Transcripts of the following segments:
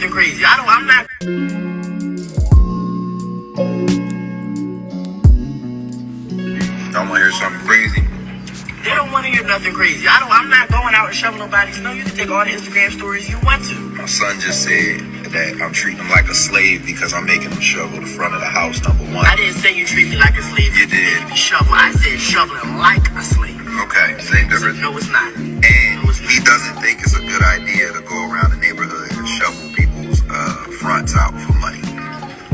nothing crazy. I'm not. I want to hear something crazy. They don't want to hear nothing crazy. I'm not going out and shoveling nobody's snow. You can take all the Instagram stories you want to. My son just said that I'm treating him like a slave because I'm making him shovel the front of the house, number one. I didn't say you treat me like a slave. You did. Shovel. I said shoveling like a slave. Okay, same difference. No, it's not. And he doesn't think it's a good idea to go around the neighborhood and shovel people's fronts out for money.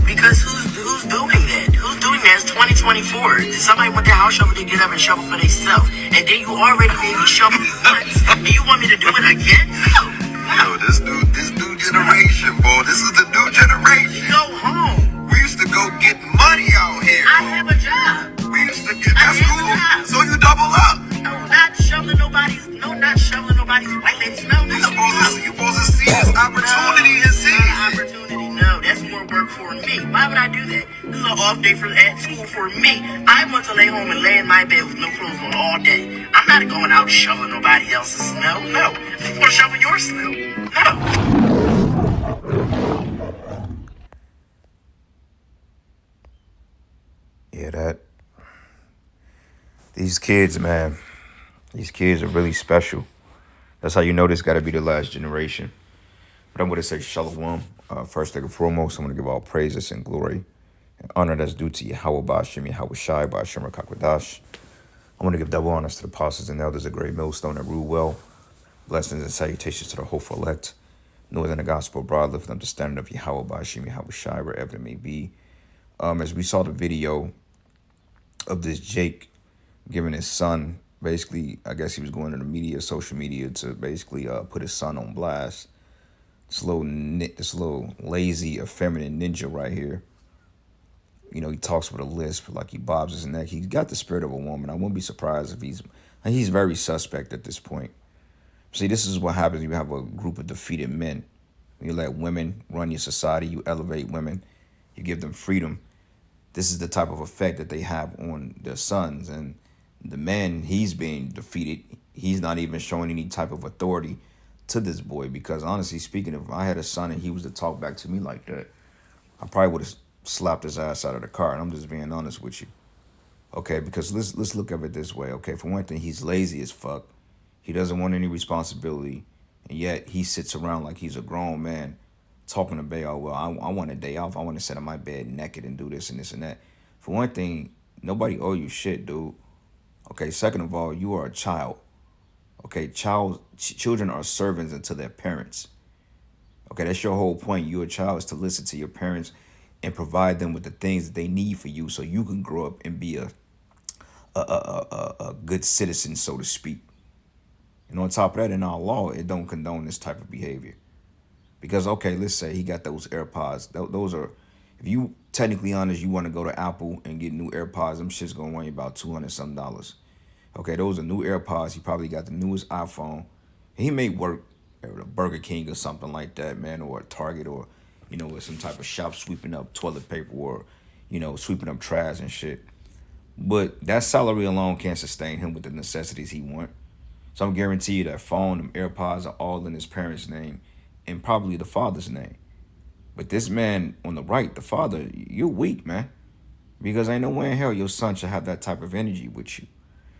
Because who's doing that? Who's doing that? It's 2024. Did somebody want their house shovel to get up and shovel for themselves? And then you already made me shovel once. And you want me to do it again? No. Yo, this new generation, boy. This is the new generation. Go home. We used to go get money out here. I have a job. We used to get that's cool. So you double up. No, not shoveling nobody's white lady snow. No. You supposed to see this opportunity and see Opportunity, no. That's more work for me. Why would I do that? This is an off day at school for me. I want to lay home and lay in my bed with no clothes on all day. I'm not going out shoveling nobody else's snow. No. I'm going to shovel your snow. No. Yeah, these kids, man, these kids are really special. That's how you know this got to be the last generation. But I'm going to say shalom. First and foremost, I'm going to give all praises and glory and honor that's due to Yahweh Ba'ashem, Yahweh Shai, Ba'ashem Rakakwadash. I want to give double honors to the apostles and elders of Great Millstone that rule well. Blessings and salutations to the hopeful elect, northern the gospel broadly for the understanding of Yahweh Ba'ashem, Yahweh Shai, wherever it may be. As we saw the video of this Jake giving his son, basically, I guess he was going to the media, social media, to basically put his son on blast. This little lazy, effeminate ninja right here. You know, he talks with a lisp, like he bobs his neck. He's got the spirit of a woman. I wouldn't be surprised if he's very suspect at this point. See, this is what happens when you have a group of defeated men. You let women run your society, you elevate women, you give them freedom. This is the type of effect that they have on their sons. And the man, he's being defeated. He's not even showing any type of authority to this boy, because honestly speaking, if I had a son and he was to talk back to me like that, I probably would have slapped his ass out of the car. And I'm just being honest with you. Okay, because let's look at it this way. Okay, for one thing, he's lazy as fuck. He doesn't want any responsibility. And yet he sits around like he's a grown man talking to Bay, oh, well, I want a day off. I want to sit in my bed naked and do this and this and that. For one thing, nobody owe you shit, dude. Okay, second of all, you are a child. Okay, children are servants unto their parents. Okay, that's your whole point. You're a child is to listen to your parents and provide them with the things that they need for you so you can grow up and be a good citizen, so to speak. And on top of that, in our law, it don't condone this type of behavior. Because, okay, let's say he got those AirPods. Those are, if you technically honest, you want to go to Apple and get new AirPods, them shit's going to run you about $200-something. Okay, those are new AirPods. He probably got the newest iPhone. He may work at a Burger King or something like that, man, or a Target, or, you know, with some type of shop sweeping up toilet paper, or, you know, sweeping up trash and shit. But that salary alone can't sustain him with the necessities he wants. So I'm guarantee you that phone, them AirPods are all in his parents' name and probably the father's name. But this man on the right, the father, you're weak, man. Because ain't no way in hell your son should have that type of energy with you.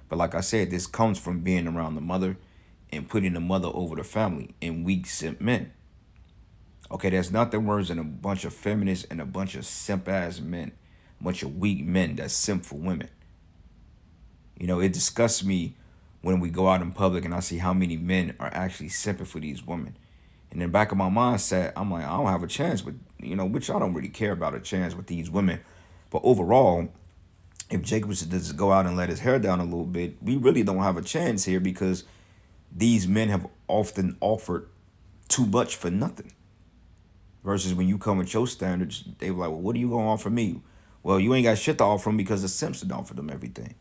But like I said, this comes from being around the mother and putting the mother over the family in weak simp men. Okay, there's nothing worse than a bunch of feminists and a bunch of simp-ass men. A bunch of weak men that simp for women. You know, it disgusts me when we go out in public and I see how many men are actually simping for these women. And in the back of my mindset, I'm like, I don't have a chance with, you know, which I don't really care about a chance with these women. But overall, if Jacob was to just go out and let his hair down a little bit, we really don't have a chance here, because these men have often offered too much for nothing. Versus when you come with your standards, they were like, well, what are you going to offer me? Well, you ain't got shit to offer them because the simps don't offer them everything.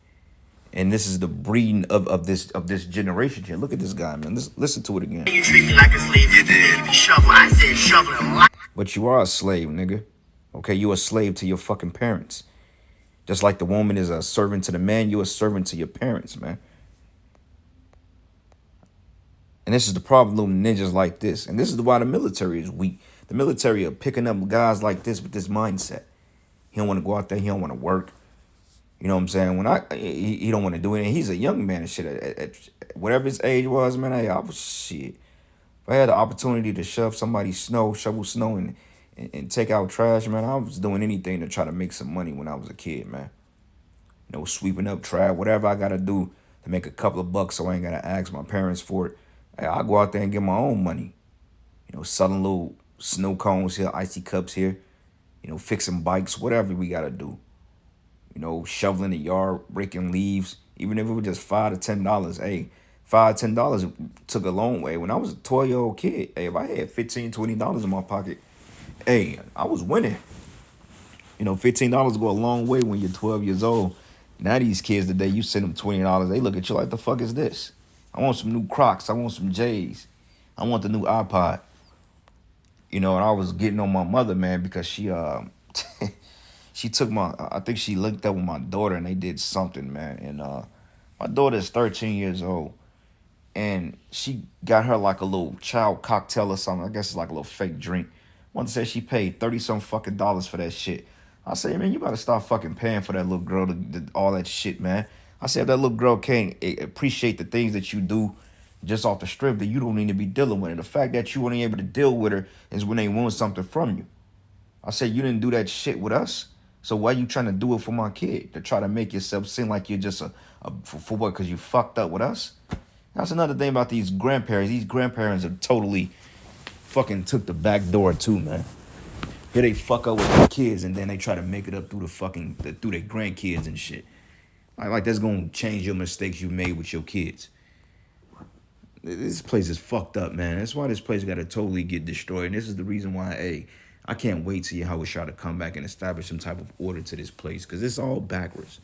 And this is the breeding of this generation here. Look at this guy, man. Listen to it again. You treat me like a slave. You did. Shovel. I said shoveling like. But you are a slave, nigga. Okay, you're a slave to your fucking parents. Just like the woman is a servant to the man, you're a servant to your parents, man. And this is the problem, little ninjas like this. And this is why the military is weak. The military are picking up guys like this with this mindset. He don't want to go out there. He don't want to work. You know what I'm saying? He don't want to do it. And he's a young man and shit. At whatever his age was, man, I was shit. If I had the opportunity to shovel snow, and take out trash, man, I was doing anything to try to make some money when I was a kid, man. You know, sweeping up trash, whatever I gotta do to make a couple of bucks so I ain't gotta ask my parents for it. Hey, I'll go out there and get my own money. You know, selling little snow cones here, icy cups here, you know, fixing bikes, whatever we gotta do. You know, shoveling the yard, raking leaves, even if it was just $5 to $10. Hey, $5 to $10 took a long way. When I was a 12-year-old kid, hey, if I had $15 to $20 in my pocket, hey, I was winning. You know, $15 go a long way when you're 12 years old. Now these kids today, you send them $20, they look at you like, the fuck is this? I want some new Crocs. I want some J's. I want the new iPod. You know, and I was getting on my mother, man, because she she took I think she linked up with my daughter and they did something, man. And my daughter is 13 years old. And she got her like a little child cocktail or something. I guess it's like a little fake drink. One said she paid 30-some fucking dollars for that shit. I say, man, you gotta stop fucking paying for that little girl, all that shit, man. I said, if that little girl can't appreciate the things that you do just off the strip, then you don't need to be dealing with her. The fact that you weren't able to deal with her is when they want something from you. I said, you didn't do that shit with us, so why you trying to do it for my kid? To try to make yourself seem like you're just for what? Because you fucked up with us? That's another thing about these grandparents. These grandparents are totally fucking took the back door too, man. Here they fuck up with their kids and then they try to make it up through through their grandkids and shit. Like that's gonna change your mistakes you made with your kids. This place is fucked up, man. That's why this place gotta totally get destroyed. And this is the reason why, hey, I can't wait to see how we try to come back and establish some type of order to this place. Because it's all backwards.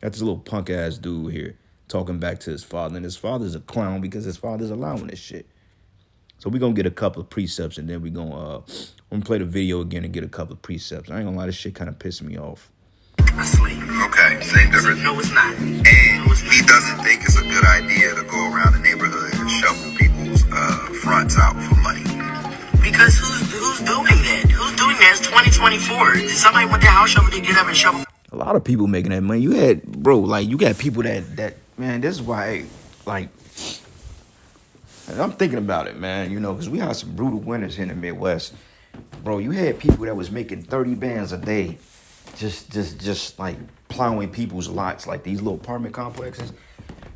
Got this little punk ass dude here talking back to his father. And his father's a clown because his father's allowing this shit. So we're going to get a couple of precepts and then we're going to play the video again and get a couple of precepts. I ain't going to lie, this shit kind of pissed me off. Okay, same difference. No, it's not. And he doesn't think it's a good idea to go around the neighborhood and shovel people's fronts out for money. Because who's doing that? Who's doing that? It's 2024. Did somebody want their house shoveled to get up and shovel? A lot of people making that money. You got people that man, this is why, like, and I'm thinking about it, man, you know, because we had some brutal winters here in the Midwest. Bro, you had people that was making 30 bands a day just like plowing people's lots, like these little apartment complexes.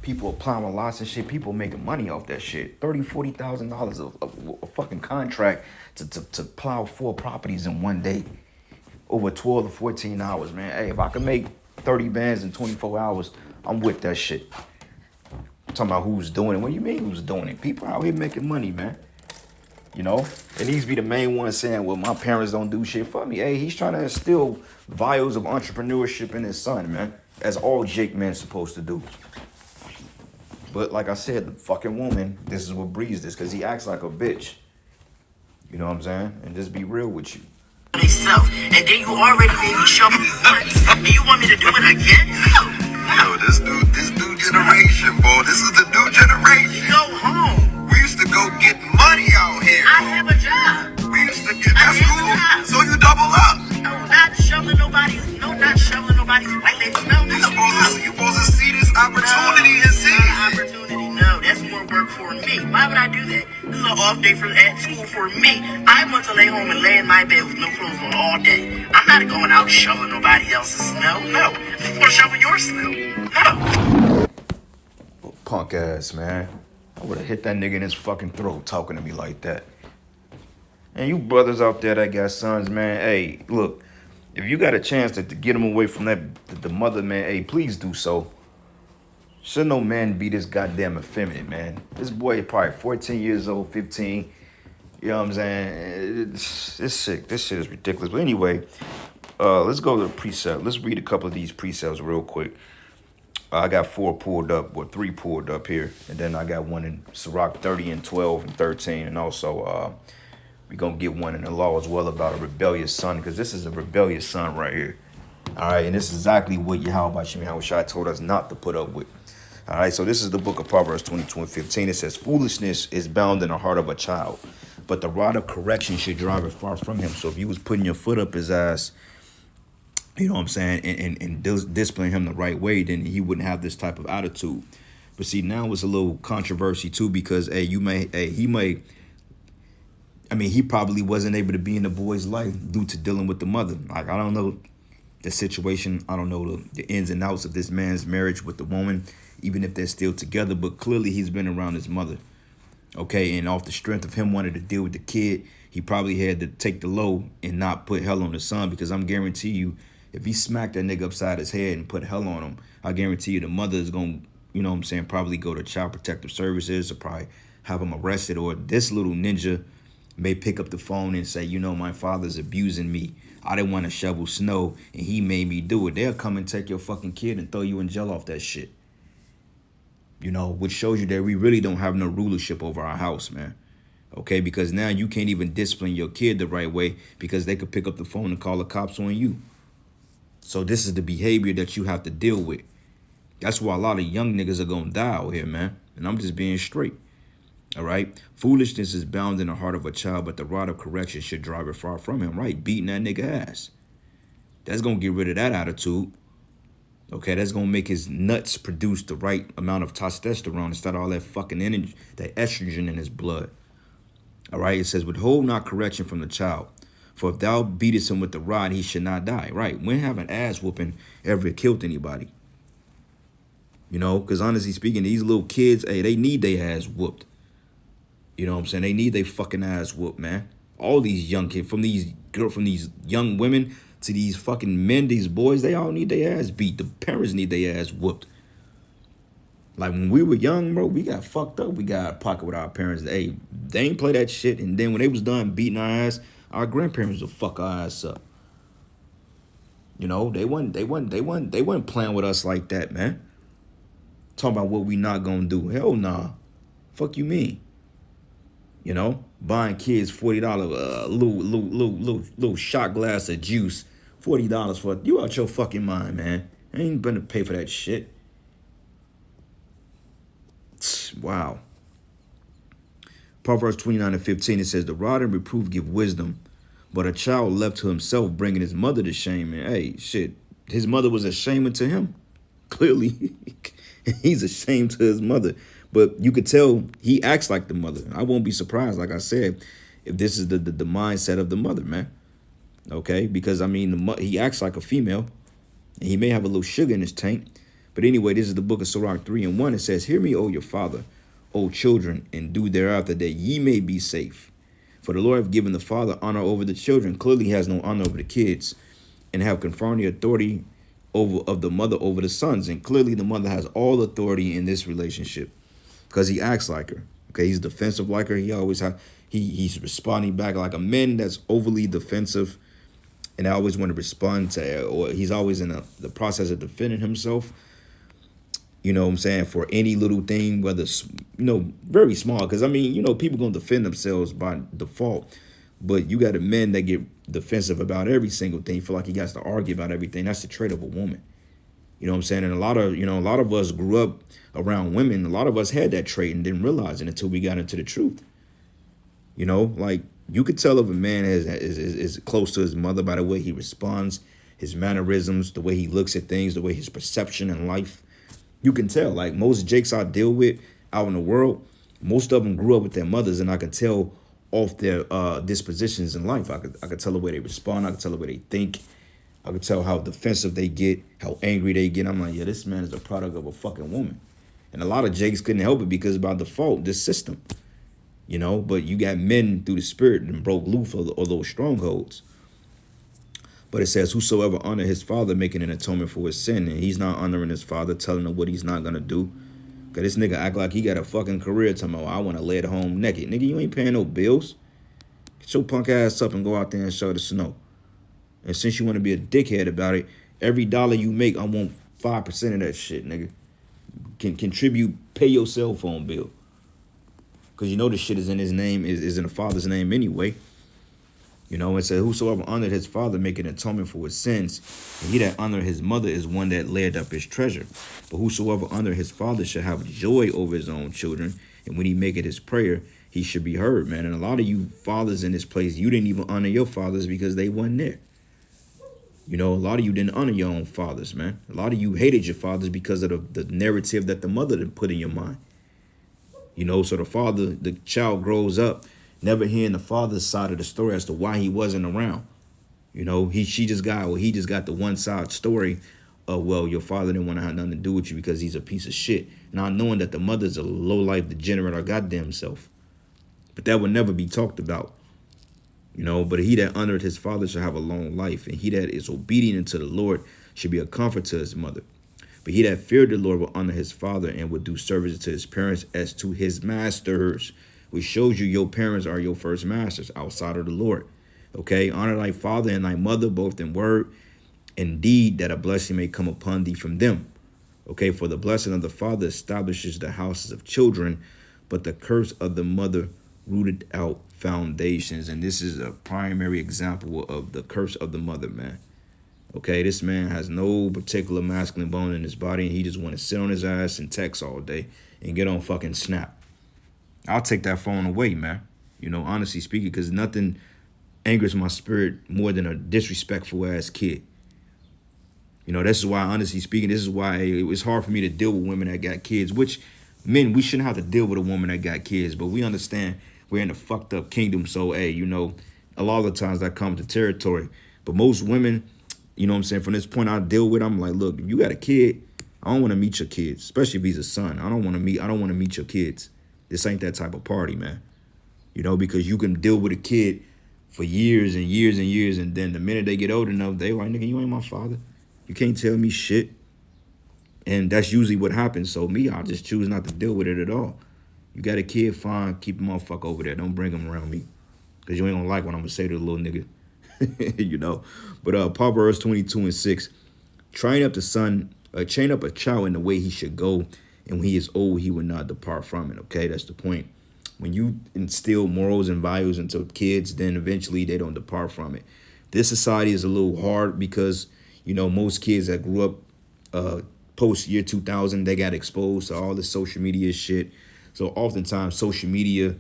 People are plowing lots and shit. People making money off that shit. $30,000, $40,000 of a fucking contract to plow 4 properties in one day. Over 12 to 14 hours, man. Hey, if I can make 30 bands in 24 hours, I'm with that shit. I'm talking about who's doing it. What do you mean who's doing it? People out here making money, man. You know? And he's be the main one saying, well, my parents don't do shit for me. Hey, he's trying to instill values of entrepreneurship in his son, man. As all Jake men's supposed to do. But like I said, the fucking woman, this is what breeds this, because he acts like a bitch. You know what I'm saying? And just be real with you. Myself, and then you already made me shovel once, and you want me to do it again? Yo, this new generation, boy. This is the new generation. Go home. We used to go get money out here. I have a job. We used to get that's cool. So you double up. No, not shoveling nobody's white lady. No. You supposed to see this opportunity and see it. Opportunity, no. That's more work for me. Why would I do that? This is an off day at school for me. I want to lay home and lay in my bed with no clothes on all day. I'm not going out shoveling nobody else's snow. No. I'm going to shovel your snow. No. Punk ass, man. I would have hit that nigga in his fucking throat talking to me like that. And you brothers out there that got sons, man, hey, look, if you got a chance to get them away from the mother, man, hey, please do so. Should no man be this goddamn effeminate, man. This boy probably 14 years old, 15. You know what I'm saying? It's sick. This shit is ridiculous. But anyway, let's go to the precept. Let's read a couple of these precepts real quick. I got 4 pulled up, or 3 pulled up here. And then I got one in Sirach 30 and 12 and 13. And also, we're going to get one in the law as well about a rebellious son, because this is a rebellious son right here. All right, and this is exactly what Yahweh Shai told us not to put up with. All right, so this is the book of Proverbs 22 and 15. It says, foolishness is bound in the heart of a child, but the rod of correction should drive it far from him. So if you was putting your foot up his ass, you know what I'm saying, and disciplining him the right way, then he wouldn't have this type of attitude. But see, now it's a little controversy too, because he probably wasn't able to be in the boy's life due to dealing with the mother. Like, I don't know the situation. I don't know the ins and outs of this man's marriage with the woman, even if they're still together. But clearly he's been around his mother. Okay, and off the strength of him wanting to deal with the kid, he probably had to take the low and not put hell on the son, because I'm guarantee you, if he smacked that nigga upside his head and put hell on him, I guarantee you the mother is going to, you know what I'm saying, probably go to Child Protective Services or probably have him arrested. Or this little ninja may pick up the phone and say, you know, my father's abusing me. I didn't want to shovel snow and he made me do it. They'll come and take your fucking kid and throw you in jail off that shit. You know, which shows you that we really don't have no rulership over our house, man. Okay, because now you can't even discipline your kid the right way because they could pick up the phone and call the cops on you. So this is the behavior that you have to deal with. That's why a lot of young niggas are going to die out here, man. And I'm just being straight. All right? Foolishness is bound in the heart of a child, but the rod of correction should drive it far from him, right? Beating that nigga ass. That's going to get rid of that attitude. Okay, that's going to make his nuts produce the right amount of testosterone instead of all that fucking energy, that estrogen in his blood. All right, it says, withhold not correction from the child. For if thou beatest him with the rod, he should not die. Right, when have an ass whooping ever killed anybody? You know, because honestly speaking, these little kids, hey, they need their ass whooped. You know what I'm saying? They need their fucking ass whooped, man. All these young kids, from these young women to these fucking men, these boys, they all need their ass beat. The parents need their ass whooped. Like when we were young, bro, we got fucked up. We got out of pocket with our parents. Hey, they ain't play that shit. And then when they was done beating our ass, our grandparents would fuck our ass up. You know, they wasn't playing with us like that, man. Talking about what we not gonna do. Hell nah. Fuck you mean? You know, buying kids $40 little shot glass of juice, $40 for it. You out your fucking mind, man. I ain't gonna pay for that shit. Wow. Proverbs 29:15, it says, the rod and reproof give wisdom, but a child left to himself bringing his mother to shame. And hey, shit, his mother was ashamed to him. Clearly, he's ashamed to his mother. But you could tell he acts like the mother. I won't be surprised, like I said, if this is the mindset of the mother, man. Okay, because I mean, he acts like a female, and he may have a little sugar in his tank. But anyway, this is the book of Sirach 3:1. It says, hear me, O your father, O children, and do thereafter, that ye may be safe. For the Lord have given the father honor over the children. Clearly he has no honor over the kids, and have confirmed the authority of the mother over the sons. And clearly the mother has all authority in this relationship because he acts like her. Okay, he's defensive like her. He always he's responding back like a man that's overly defensive and I always want to respond to her, or he's always in the process of defending himself. You know what I'm saying? For any little thing, whether it's, very small. Because, I mean, people going to defend themselves by default. But you got men that get defensive about every single thing. Feel like he got to argue about everything. That's the trait of a woman. You know what I'm saying? And a lot of us grew up around women. A lot of us had that trait and didn't realize it until we got into the truth. Like you could tell if a man is close to his mother by the way he responds, his mannerisms, the way he looks at things, the way his perception in life. You can tell, like most Jakes I deal with out in the world, most of them grew up with their mothers, and I can tell off their dispositions in life. I could tell the way they respond. I could tell the way they think. I could tell how defensive they get, how angry they get. I'm like, yeah, this man is a product of a fucking woman. And a lot of Jakes couldn't help it because by default, this system, but you got men through the spirit and broke loose of those strongholds. But it says, whosoever honor his father, making an atonement for his sin. And he's not honoring his father, telling him what he's not going to do. Because this nigga act like he got a fucking career. Talking about, I want to lay at home naked. Nigga, you ain't paying no bills. Get your punk ass up and go out there and show the snow. And since you want to be a dickhead about it, every dollar you make, I want 5% of that shit, nigga. Can contribute, pay your cell phone bill. Because the shit is in his name, is in the father's name anyway. It says, whosoever honored his father, making atonement for his sins, and he that honored his mother is one that laid up his treasure. But whosoever honored his father shall have joy over his own children, and when he maketh his prayer, he should be heard, man. And a lot of you fathers in this place, you didn't even honor your fathers because they wasn't there. You know, a lot of you didn't honor your own fathers, man. A lot of you hated your fathers because of the narrative that the mother did put in your mind. You know, so the child grows up never hearing the father's side of the story as to why he wasn't around. You know, he just got the one side story of, well, your father didn't want to have nothing to do with you because he's a piece of shit. Not knowing that the mother's a low-life degenerate or goddamn self. But that would never be talked about. You know, but he that honored his father shall have a long life, and he that is obedient unto the Lord should be a comfort to his mother. But he that feared the Lord will honor his father and will do service to his parents as to his masters, which shows you your parents are your first masters outside of the Lord. Okay, honor thy father and thy mother, both in word and deed, that a blessing may come upon thee from them. Okay, for the blessing of the father establishes the houses of children, but the curse of the mother rooted out foundations. And this is a primary example of the curse of the mother, man. Okay, this man has no particular masculine bone in his body, and he just want to sit on his ass and text all day and get on fucking Snap. I'll take that phone away, man. You know, honestly speaking, because nothing angers my spirit more than a disrespectful ass kid. You know, this is why, honestly speaking, this is why it was hard for me to deal with women that got kids, which men, we shouldn't have to deal with a woman that got kids, but we understand we're in a fucked up kingdom. So, hey, you know, a lot of the times that comes to territory. But most women, you know what I'm saying, from this point I deal with, I'm like, look, if you got a kid, I don't want to meet your kids, especially if he's a son. I don't want to meet your kids. This ain't that type of party, man. You know, because you can deal with a kid for years and years and years, and then the minute they get old enough, they like, nigga, you ain't my father. You can't tell me shit. And that's usually what happens. So me, I just choose not to deal with it at all. You got a kid, fine, keep the motherfucker over there. Don't bring him around me. Because you ain't gonna like what I'm gonna say to the little nigga. You know. But Proverbs 22:6. Train up a child in the way he should go, and when he is old, he will not depart from it. Okay, that's the point. When you instill morals and values into kids, then eventually they don't depart from it. This society is a little hard because, you know, most kids that grew up post year 2000, they got exposed to all this social media shit. So oftentimes social media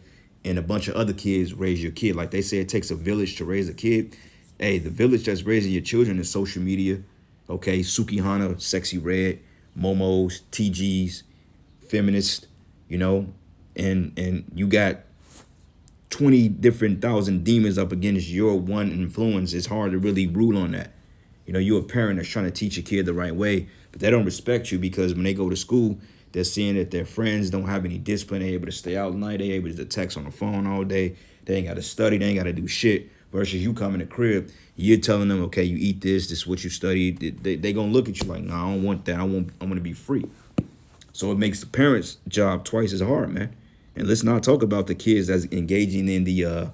and a bunch of other kids raise your kid. Like they say, it takes a village to raise a kid. Hey, the village that's raising your children is social media. Okay, Sukihana, Sexy Red, Momos, TGs, feminist, you know, and you got 20 different thousand demons up against your one influence. It's hard to really rule on that. You know, you're a parent that's trying to teach a kid the right way, but they don't respect you because when they go to school, they're seeing that their friends don't have any discipline. They're able to stay out at night. They're able to text on the phone all day. They ain't got to study. They ain't got to do shit. Versus you come in the crib, you're telling them, okay, you eat this. This is what you studied. They going to look at you like, nah, I don't want that. I want to be free. So it makes the parents' job twice as hard, man. And let's not talk about the kids that's engaging in the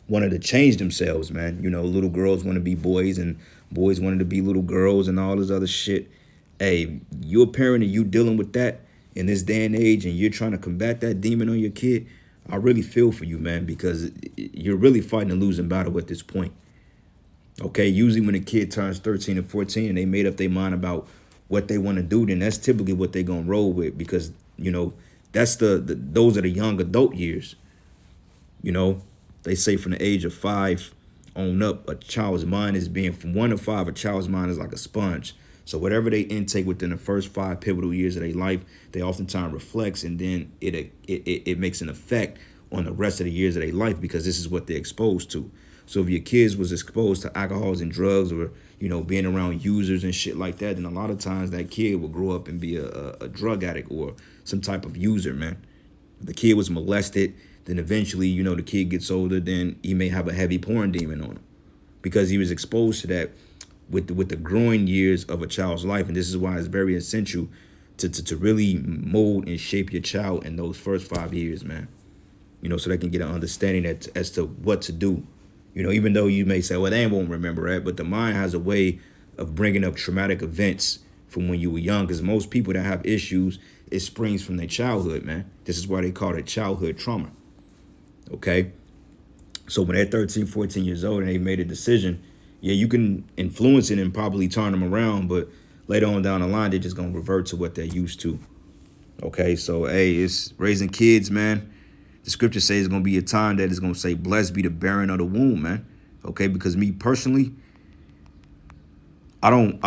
wanted to change themselves, man. You know, little girls want to be boys and boys wanted to be little girls and all this other shit. Hey, you're a parent and you dealing with that in this day and age and you're trying to combat that demon on your kid. I really feel for you, man, because you're really fighting a losing battle at this point. Okay, usually when a kid turns 13 or 14 and they made up their mind about what they want to do, then that's typically what they're going to roll with because, you know, that's those are the young adult years. You know, they say from the age of 5 on up, a child's mind is being from 1 to 5, a child's mind is like a sponge. So whatever they intake within the first 5 pivotal years of their life, they oftentimes reflects and then it makes an effect on the rest of the years of their life because this is what they're exposed to. So if your kids was exposed to alcohols and drugs or, you know, being around users and shit like that, then a lot of times that kid will grow up and be a drug addict or some type of user, man. If the kid was molested, then eventually, you know, the kid gets older, then he may have a heavy porn demon on him because he was exposed to that with the growing years of a child's life. And this is why it's very essential to really mold and shape your child in those first 5 years, man. You know, so they can get an understanding as to what to do. You know, even though you may say, well, they won't remember that, but the mind has a way of bringing up traumatic events from when you were young, because most people that have issues, it springs from their childhood, man. This is why they call it childhood trauma. Okay? So when they're 13, 14 years old and they made a decision, yeah, you can influence it and probably turn them around, but later on down the line, they're just going to revert to what they're used to. Okay, so hey, it's raising kids, man. The scripture says it's gonna be a time that it's gonna say, "Blessed be the barren of the womb," man. Okay, because me personally, I don't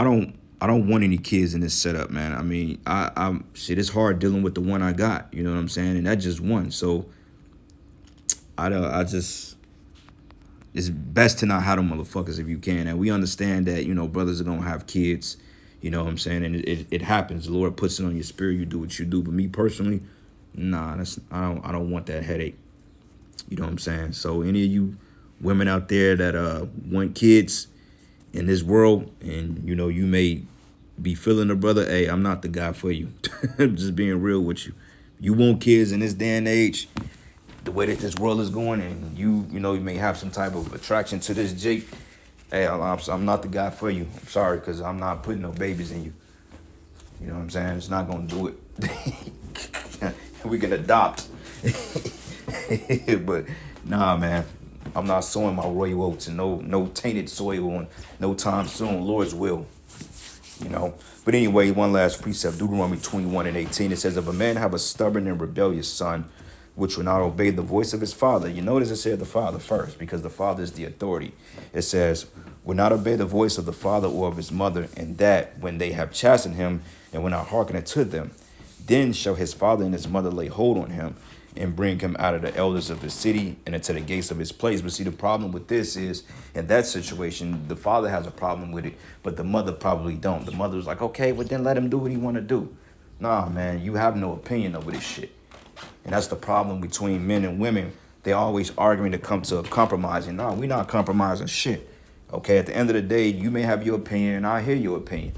want any kids in this setup, man. I mean, I'm shit. It's hard dealing with the one I got. You know what I'm saying? And that's just one. So I don't. I just. It's best to not have them motherfuckers if you can. And we understand that, brothers are gonna have kids. You know what I'm saying? And it happens. The Lord puts it on your spirit. You do what you do. But me personally, nah, I don't want that headache. You know what I'm saying? So any of you women out there that want kids in this world, and you may be feeling a brother, hey, I'm not the guy for you. I'm just being real with you. You want kids in this day and age, the way that this world is going, and you may have some type of attraction to this Jake. Hey, I'm not the guy for you. I'm sorry, because I'm not putting no babies in you. You know what I'm saying? It's not gonna do it. We can adopt. But nah, man, I'm not sowing my royal oats and no tainted soil on no time soon. Lord's will. But anyway, one last precept, Deuteronomy 21:18. It says, if a man have a stubborn and rebellious son, which will not obey the voice of his father. You notice it said the father first, because the father is the authority. It says, will not obey the voice of the father or of his mother, and that when they have chastened him and will not hearken unto them, then shall his father and his mother lay hold on him and bring him out of the elders of his city and into the gates of his place. But see, the problem with this is, in that situation, the father has a problem with it, but the mother probably don't. The mother was like, okay, well then let him do what he want to do. Nah, man, you have no opinion over this shit. And that's the problem between men and women. They always arguing to come to a compromise. And nah, we're not compromising shit. Okay, at the end of the day, you may have your opinion and I hear your opinion.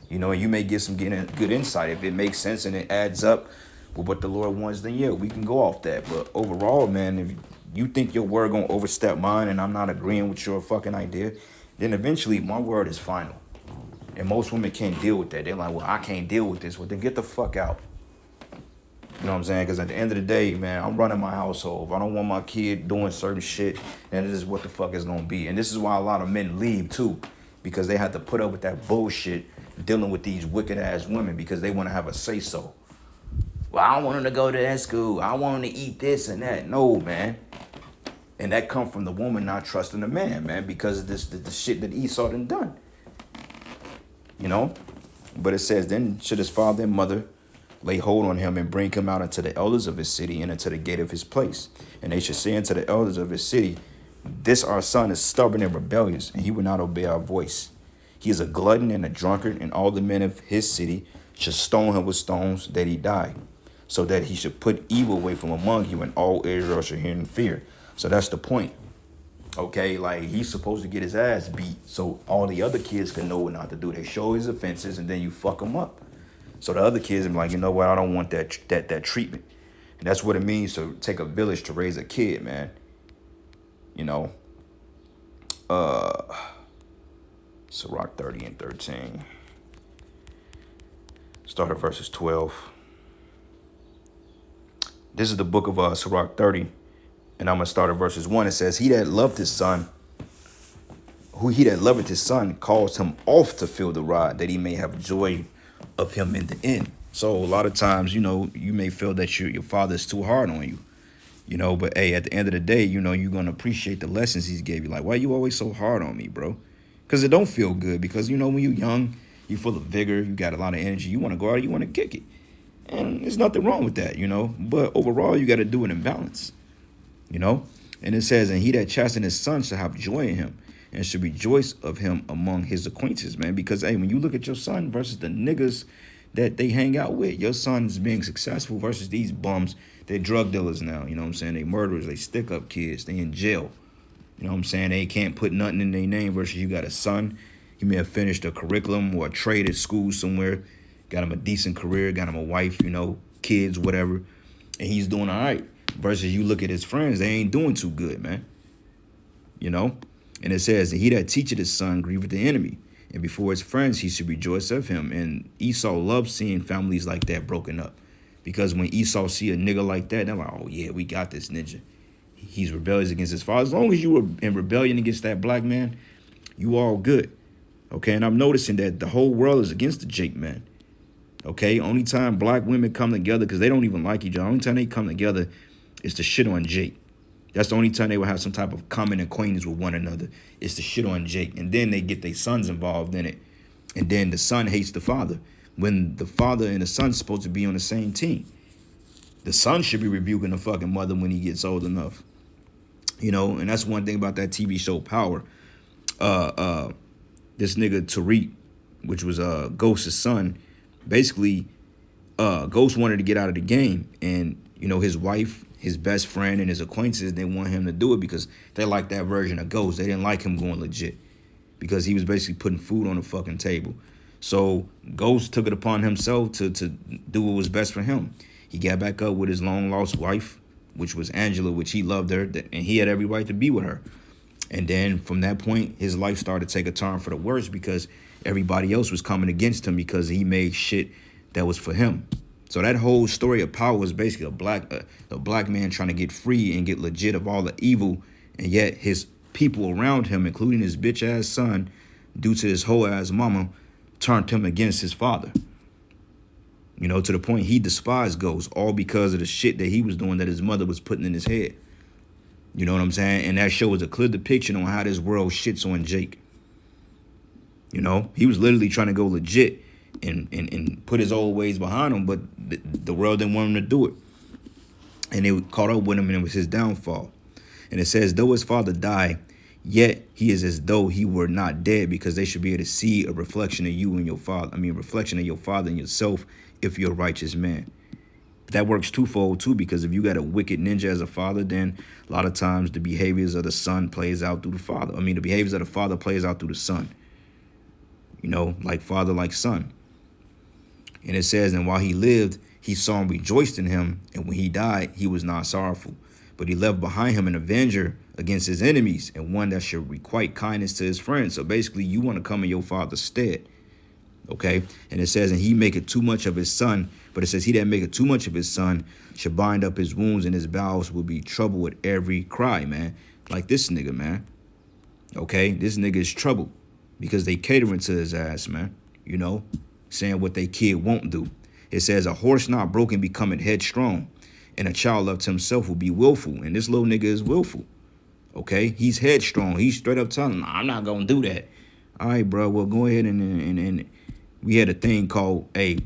And you may get some good insight. If it makes sense and it adds up with what the Lord wants, then yeah, we can go off that. But overall, man, if you think your word gonna overstep mine and I'm not agreeing with your fucking idea, then eventually my word is final. And most women can't deal with that. They're like, well, I can't deal with this. Well, then get the fuck out. You know what I'm saying? Because at the end of the day, man, I'm running my household. If I don't want my kid doing certain shit, then this is what the fuck it's going to be. And this is why a lot of men leave, too. Because they have to put up with that bullshit dealing with these wicked-ass women because they want to have a say-so. Well, I want them to go to that school. I want them to eat this and that. No, man. And that come from the woman not trusting the man, because of the shit that Esau done. But it says, then should his father and mother lay hold on him and bring him out into the elders of his city and into the gate of his place. And they should say unto the elders of his city, this our son is stubborn and rebellious, and he will not obey our voice. He is a glutton and a drunkard, and all the men of his city should stone him with stones that he die, so that he should put evil away from among you, and all Israel should hear and fear. So that's the point. Okay, like he's supposed to get his ass beat so all the other kids can know what not to do. They show his offenses and then you fuck him up. So the other kids are like, you know what? I don't want that treatment. And that's what it means to take a village to raise a kid, man. Sirach 30:13. Start at verses 12. This is the book of Sirach 30. And I'm going to start at verses 1. It says, he that loveth his son calls him off to feel the rod, that he may have joy of him in the end. So a lot of times, you may feel that your father is too hard on you, but hey, at the end of the day, you're going to appreciate the lessons he's gave you. Like, why you always so hard on me, bro? Because it don't feel good. Because, when you're young, you're full of vigor, you got a lot of energy, you want to go out, you want to kick it. And there's nothing wrong with that, But overall, you got to do it in balance, And it says, and he that chasten his son shall have joy in him, and should rejoice of him among his acquaintances, man. Because, hey, when you look at your son versus the niggas that they hang out with, your son's being successful versus these bums. They're drug dealers now, you know what I'm saying? They murderers, they stick up kids, they in jail. You know what I'm saying? They can't put nothing in their name versus you got a son. He may have finished a curriculum or a trade at school somewhere, got him a decent career, got him a wife, kids, whatever, and he's doing all right. Versus you look at his friends, they ain't doing too good, man. And it says, he that teacheth his son grieveth the enemy, and before his friends he should rejoice of him. And Esau loves seeing families like that broken up. Because when Esau see a nigga like that, they're like, oh yeah, we got this ninja. He's rebellious against his father. As long as you were in rebellion against that black man, you all good. Okay, and I'm noticing that the whole world is against the Jake man. Okay, only time black women come together, because they don't even like each other. Only time they come together is to shit on Jake. That's the only time they will have some type of common acquaintance with one another. Is to shit on Jake, and then they get their sons involved in it, and then the son hates the father when the father and the son's supposed to be on the same team. The son should be rebuking the fucking mother when he gets old enough. You know, and that's one thing about that TV show Power. This nigga Tariq, which was Ghost's son, basically Ghost wanted to get out of the game, and you know, his wife, his best friend, and his acquaintances didn't want him to do it because they liked that version of Ghost. They didn't like him going legit because he was basically putting food on the fucking table. So Ghost took it upon himself to do what was best for him. He got back up with his long lost wife, which was Angela, which he loved her, and he had every right to be with her. And then from that point, his life started to take a turn for the worse because everybody else was coming against him because he made shit that was for him. So that whole story of Power was basically a black man trying to get free and get legit of all the evil, and yet his people around him, including his bitch ass son, due to his whole ass mama, turned him against his father. You know, to the point he despised Ghost, all because of the shit that he was doing that his mother was putting in his head. You know what I'm saying? And that show was a clear depiction on how this world shits on Jake. You know, he was literally trying to go legit and put his old ways behind him, but the world didn't want him to do it. And they caught up with him, and it was his downfall. And it says, though his father died, yet he is as though he were not dead, because they should be able to see a reflection of you and your father. A reflection of your father and yourself if you're a righteous man. But that works twofold too, because if you got a wicked ninja as a father, then a lot of times the behaviors of the son plays out through the father. The behaviors of the father plays out through the son. You know, like father, like son. And it says, and while he lived, he saw and rejoiced in him. And when he died, he was not sorrowful. But he left behind him an avenger against his enemies, and one that should requite kindness to his friends. So basically, you want to come in your father's stead. Okay? And it says, and he maketh too much of his son. But it says, he that maketh too much of his son should bind up his wounds, and his bowels will be troubled with every cry, man. Like this nigga, man. Okay? This nigga is troubled because they catering to his ass, man. You know? Saying what they kid won't do. It says, a horse not broken becometh headstrong, and a child left to himself will be willful. And this little nigga is willful. Okay? He's headstrong. He's straight up telling him, I'm not going to do that. All right, bro. Well, go ahead and we had a thing called, hey,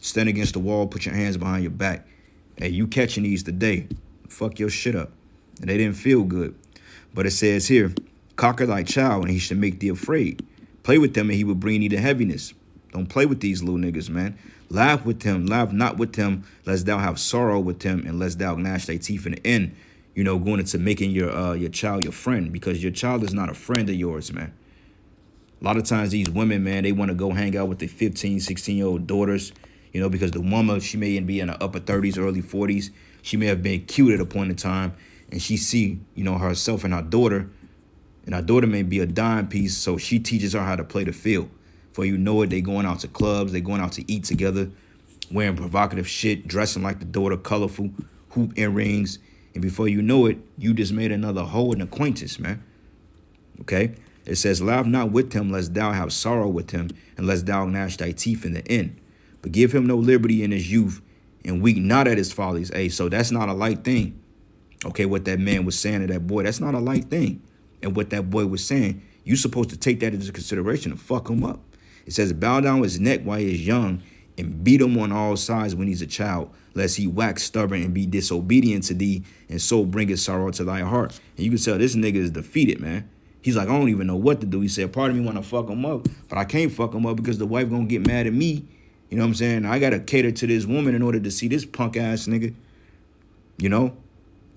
stand against the wall, put your hands behind your back. Hey, you catching these today. Fuck your shit up. And they didn't feel good. But it says here, conquer thy child, and he should make thee afraid. Play with them, and he will bring thee to heaviness. Don't play with these little niggas, man. Laugh with him, laugh not with him, lest thou have sorrow with him, and lest thou gnash thy teeth in the end. You know, going into making your child your friend, because your child is not a friend of yours, man. A lot of times these women, man, they want to go hang out with their 15, 16-year-old daughters, you know, because the woman, she may be in her upper 30s, early 40s. She may have been cute at a point in time, and she see, you know, herself and her daughter may be a dime piece, so she teaches her how to play the field. For you know it, they going out to clubs, they going out to eat together, wearing provocative shit, dressing like the daughter, colorful, hoop earrings. And before you know it, you just made another hoe and acquaintance, man. Okay? It says, laugh not with him, lest thou have sorrow with him, and lest thou gnash thy teeth in the end. But give him no liberty in his youth, and weep not at his follies. Hey, so that's not a light thing. Okay, what that man was saying to that boy, that's not a light thing. And what that boy was saying, you supposed to take that into consideration and fuck him up. It says, bow down his neck while he is young, and beat him on all sides when he's a child, lest he wax stubborn and be disobedient to thee, and so bringeth sorrow to thy heart. And you can tell this nigga is defeated, man. He's like, I don't even know what to do. He said, part of me want to fuck him up, but I can't fuck him up because the wife gonna get mad at me. You know what I'm saying? I gotta cater to this woman in order to see this punk ass nigga. You know?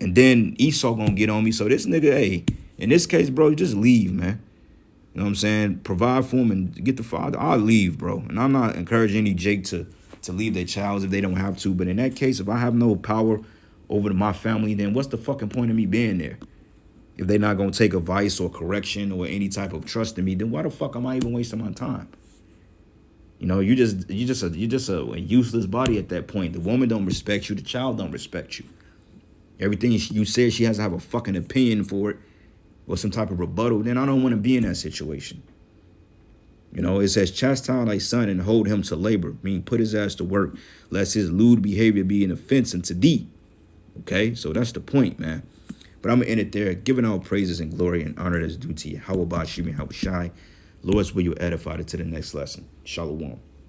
And then Esau gonna get on me. So this nigga, hey, in this case, bro, just leave, man. You know what I'm saying? Provide for him and get the father. I'll leave, bro. And I'm not encouraging any Jake to leave their child if they don't have to. But in that case, if I have no power over my family, then what's the fucking point of me being there? If they're not going to take advice or correction or any type of trust in me, then why the fuck am I even wasting my time? You know, you're just a useless body at that point. The woman don't respect you. The child don't respect you. Everything you said, she has to have a fucking opinion for it or some type of rebuttal. Then I don't want to be in that situation. You know, it says, chastise thy son and hold him to labor, meaning put his ass to work, lest his lewd behavior be an offense unto thee. Okay, so that's the point, man. But I'm going to end it there, giving all praises and glory and honor that's due to you. How about Shimi, how Shai? Lord's will you edify it to the next lesson. Shalom.